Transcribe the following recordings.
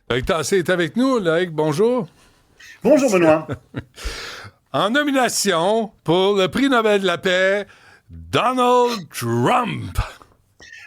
Loïc Tassé est avec nous. Loïc, bonjour. Bonjour Benoît. En nomination pour le prix Nobel de la paix, Donald Trump.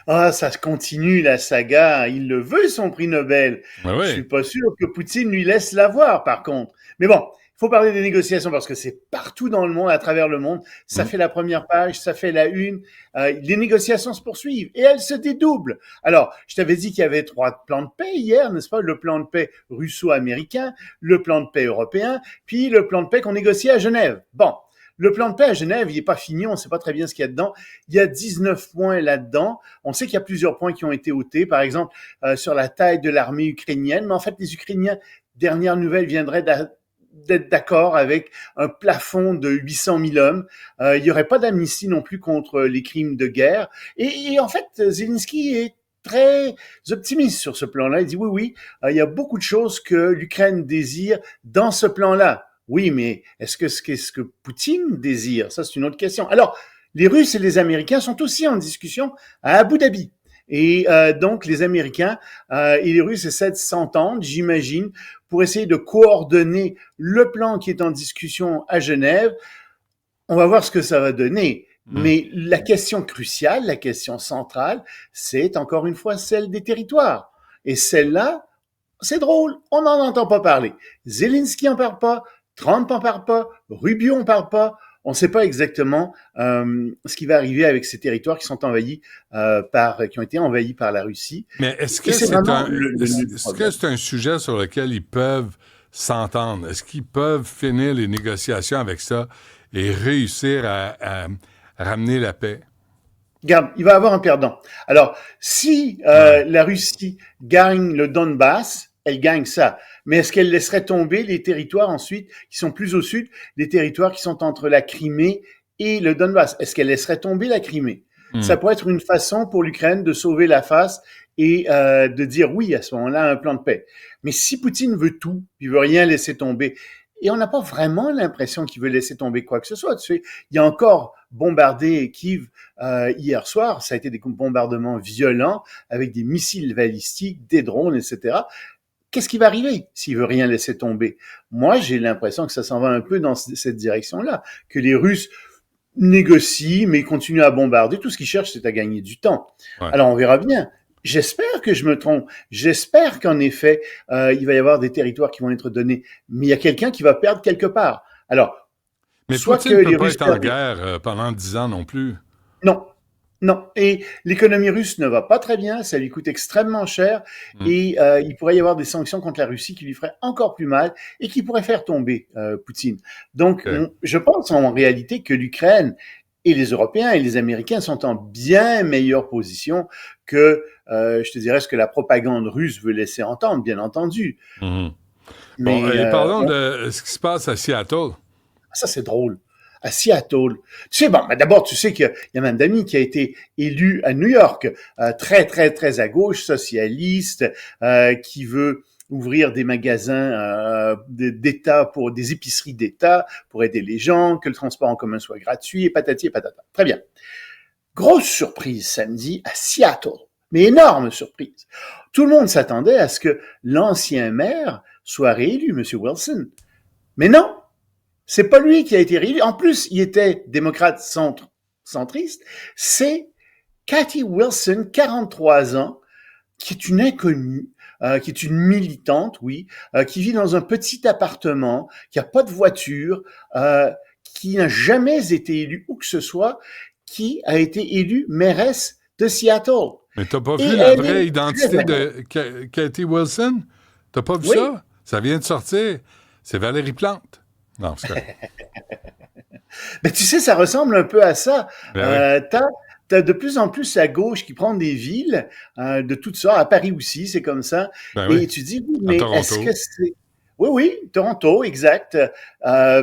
Ah, ça continue la saga. Il le veut son prix Nobel. Ben Je suis oui. pas sûr que Poutine lui laisse l'avoir, par contre. Mais bon, il faut parler des négociations parce que c'est partout dans le monde, à travers le monde. Ça Mm. fait la première page, ça fait la une. Les négociations se poursuivent et elles se dédoublent. Alors, je t'avais dit qu'il y avait 3 plans de paix hier, n'est-ce pas? Le plan de paix russo-américain, le plan de paix européen, puis le plan de paix qu'on négociait à Genève. Bon. Le plan de paix à Genève, il n'est pas fini, on ne sait pas très bien ce qu'il y a dedans. Il y a 19 points là-dedans. On sait qu'il y a plusieurs points qui ont été ôtés, par exemple sur la taille de l'armée ukrainienne, mais en fait, les Ukrainiens, dernière nouvelle, viendraient d'être d'accord avec un plafond de 800 000 hommes. Il n'y aurait pas d'amnistie non plus contre les crimes de guerre. Et en fait, Zelensky est très optimiste sur ce plan-là. Il dit oui, oui, il y a beaucoup de choses que l'Ukraine désire dans ce plan-là. Oui, mais est-ce que Poutine désire? Ça, c'est une autre question. Alors, les Russes et les Américains sont aussi en discussion à Abu Dhabi. Et donc, les Américains et les Russes essaient de s'entendre, j'imagine, pour essayer de coordonner le plan qui est en discussion à Genève. On va voir ce que ça va donner. Mm. Mais la question cruciale, la question centrale, c'est encore une fois celle des territoires. Et celle-là, c'est drôle, on n'en entend pas parler. Zelensky en parle pas, Trump en parle pas, Rubio en parle pas. On ne sait pas exactement ce qui va arriver avec ces territoires qui sont envahis qui ont été envahis par la Russie. Mais est-ce Et que c'est c'est vraiment un, le nœud du est-ce que problème. c'est un sujet sur lequel ils peuvent s'entendre? Est-ce qu'ils peuvent finir les négociations avec ça et réussir à ramener la paix? Regarde, il va y avoir un perdant. Alors, si Ouais. la Russie gagne le Donbass, elle gagne ça. Mais est-ce qu'elle laisserait tomber les territoires ensuite qui sont plus au sud, les territoires qui sont entre la Crimée et le Donbass? Est-ce qu'elle laisserait tomber la Crimée? Ça Mm. pourrait être une façon pour l'Ukraine de sauver la face et de dire oui à ce moment-là à un plan de paix. Mais si Poutine veut tout, il veut rien laisser tomber, et on n'a pas vraiment l'impression qu'il veut laisser tomber quoi que ce soit. Tu sais, il y a encore bombardé Kiev hier soir, ça a été des bombardements violents avec des missiles balistiques, des drones, etc. Qu'est-ce qui va arriver s'il veut rien laisser tomber? Moi, j'ai l'impression que ça s'en va un peu dans cette direction-là, que les Russes négocient, mais continuent à bombarder. Tout ce qu'ils cherchent, c'est à gagner du temps. Ouais. Alors, on verra bien. J'espère que je me trompe. J'espère qu'en effet, il va y avoir des territoires qui vont être donnés. Mais il y a quelqu'un qui va perdre quelque part. Alors, Mais soit que Poutine ne peut les pas Russes être en perdent. guerre pendant 10 ans non plus. Non, non. Et l'économie russe ne va pas très bien, ça lui coûte extrêmement cher Mm. et il pourrait y avoir des sanctions contre la Russie qui lui feraient encore plus mal et qui pourraient faire tomber Poutine. Donc, OK. je pense en réalité que l'Ukraine et les Européens et les Américains sont en bien meilleure position que, je te dirais, ce que la propagande russe veut laisser entendre, bien entendu. Mhm. Bon, Mais et parlons de ce qui se passe à Seattle. ça, c'est drôle. À Seattle. Tu sais, bon, ben d'abord, tu sais qu'il y a Mme Dami qui a été élue à New York, très, très, très à gauche, socialiste, qui veut ouvrir des magasins d'État pour des épiceries d'État pour aider les gens, que le transport en commun soit gratuit, et patati et patata. Très bien. Grosse surprise samedi à Seattle. Mais énorme surprise. Tout le monde s'attendait à ce que l'ancien maire soit réélu, M. Wilson. Mais non, c'est pas lui qui a été réélu. En plus, il était démocrate centriste. C'est Cathy Wilson, 43 ans, qui est une inconnue, qui est une militante, oui, qui vit dans un petit appartement, qui a pas de voiture, qui n'a jamais été élue où que ce soit, qui a été élue mairesse de Seattle. Mais t'as pas Et vu la elle est vraie très identité incroyable. de Cathy Wilson? T'as pas vu Oui, ça? Ça vient de sortir. C'est Valérie Plante. Non, c'est correct. mais tu sais, ça ressemble un peu à ça. Ben oui. T'as de plus en plus la gauche qui prend des villes de toutes sortes. À Paris aussi, c'est comme ça. Ben oui. Et tu dis, oui, À mais est-ce que Toronto. c'est... Oui, oui, Toronto, exact.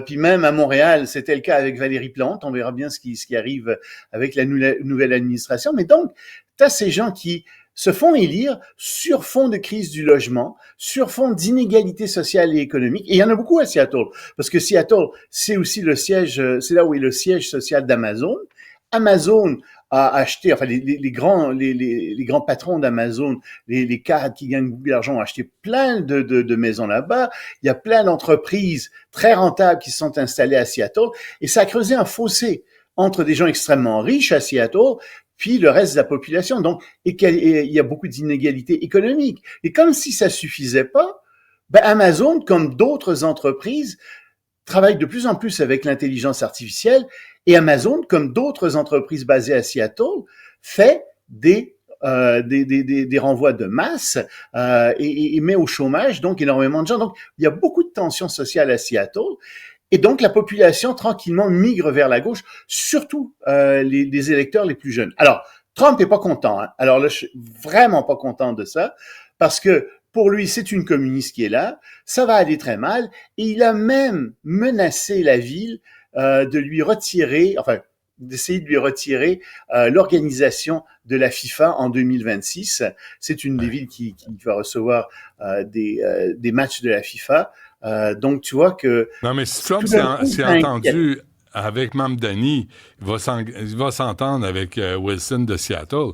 Puis même à Montréal, c'était le cas avec Valérie Plante. On verra bien ce qui arrive avec la nouvelle administration. Mais donc, t'as ces gens qui se font élire sur fond de crise du logement, sur fond d'inégalité sociale et économique. Et il y en a beaucoup à Seattle, parce que Seattle, c'est aussi le siège, c'est là où est le siège social d'Amazon. Amazon a acheté, enfin les grands patrons d'Amazon, les cadres qui gagnent beaucoup d'argent ont acheté plein de maisons là-bas. Il y a plein d'entreprises très rentables qui se sont installées à Seattle et ça a creusé un fossé entre des gens extrêmement riches à Seattle puis le reste de la population. Donc, et il y a beaucoup d'inégalités économiques. Et comme si ça suffisait pas, ben Amazon, comme d'autres entreprises, travaille de plus en plus avec l'intelligence artificielle et Amazon, comme d'autres entreprises basées à Seattle, fait des renvois de masse et met au chômage donc énormément de gens. Donc, il y a beaucoup de tensions sociales à Seattle. Et donc, la population, tranquillement, migre vers la gauche, surtout les électeurs les plus jeunes. Alors, Trump est pas content. Hein. Alors là, je suis vraiment pas content de ça, parce que pour lui, c'est une communiste qui est là, ça va aller très mal, et il a même menacé la ville de lui retirer, enfin, d'essayer de lui retirer l'organisation de la FIFA en 2026. C'est une des villes qui va recevoir des matchs de la FIFA. Donc, tu vois que... Non, mais si Trump s'est entendu avec Mamdani, il va s'entendre avec Wilson de Seattle.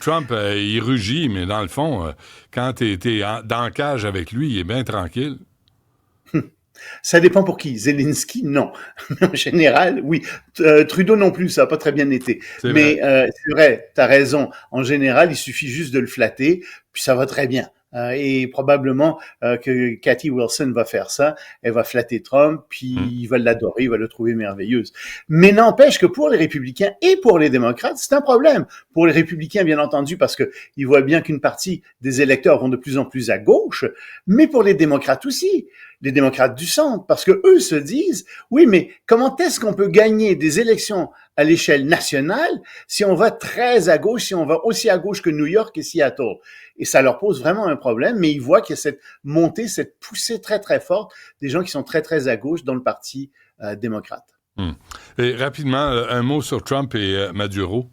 Trump, il rugit, mais dans le fond, quand tu es dans le cage avec lui, il est bien tranquille. Ça dépend pour qui. Zelensky, non. En général, oui. Trudeau non plus, ça n'a pas très bien été. Mais c'est vrai, tu as raison. En général, il suffit juste de le flatter, puis ça va très bien. Et probablement que Cathy Wilson va faire ça. Elle va flatter Trump, puis il va l'adorer, il va le trouver merveilleuse. Mais n'empêche que pour les républicains et pour les démocrates, c'est un problème. Pour les républicains, bien entendu, parce que ils voient bien qu'une partie des électeurs vont de plus en plus à gauche, mais pour les démocrates aussi. Les démocrates du centre, parce que eux se disent, oui, mais comment est-ce qu'on peut gagner des élections à l'échelle nationale si on va très à gauche, si on va aussi à gauche que New York et Seattle? Et ça leur pose vraiment un problème, mais ils voient qu'il y a cette montée, cette poussée très, très forte des gens qui sont très, très à gauche dans le parti démocrate. Et rapidement, un mot sur Trump et Maduro.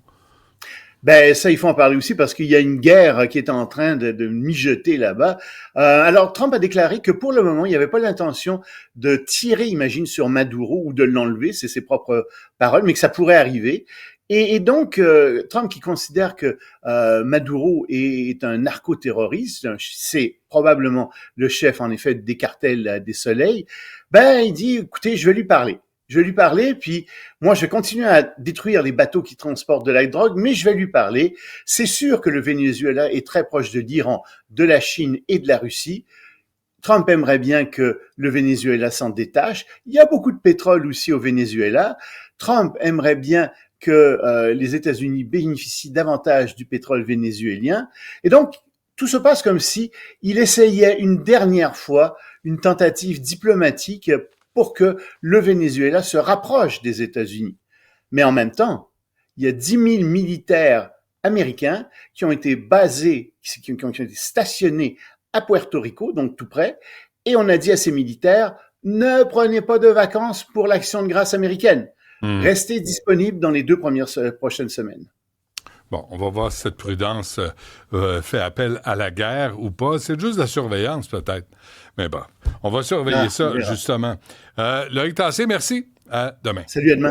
Ben ça, il faut en parler aussi parce qu'il y a une guerre qui est en train de mijoter là-bas. Alors, Trump a déclaré que pour le moment, il n'y avait pas l'intention de tirer, imagine, sur Maduro ou de l'enlever, c'est ses propres paroles, mais que ça pourrait arriver. Et donc, Trump qui considère que Maduro est un narcoterroriste, c'est probablement le chef, en effet, des cartels des soleils, ben il dit, écoutez, je vais lui parler. Je vais lui parler, puis moi, je vais continuer à détruire les bateaux qui transportent de la drogue, mais je vais lui parler. C'est sûr que le Venezuela est très proche de l'Iran, de la Chine et de la Russie. Trump aimerait bien que le Venezuela s'en détache. Il y a beaucoup de pétrole aussi au Venezuela. Trump aimerait bien que les États-Unis bénéficient davantage du pétrole vénézuélien. Et donc, tout se passe comme si il essayait une dernière fois une tentative diplomatique pour que le Venezuela se rapproche des États-Unis. Mais en même temps, il y a 10 000 militaires américains qui ont été basés, qui ont été stationnés à Puerto Rico, donc tout près, et on a dit à ces militaires, ne prenez pas de vacances pour l'action de grâce américaine. Restez disponibles dans les 2 prochaines semaines. Bon, on va voir si cette prudence fait appel à la guerre ou pas. C'est juste de la surveillance, peut-être. Mais bon, on va surveiller ça, justement. Loïc Tassé, merci. À demain. Salut, à demain.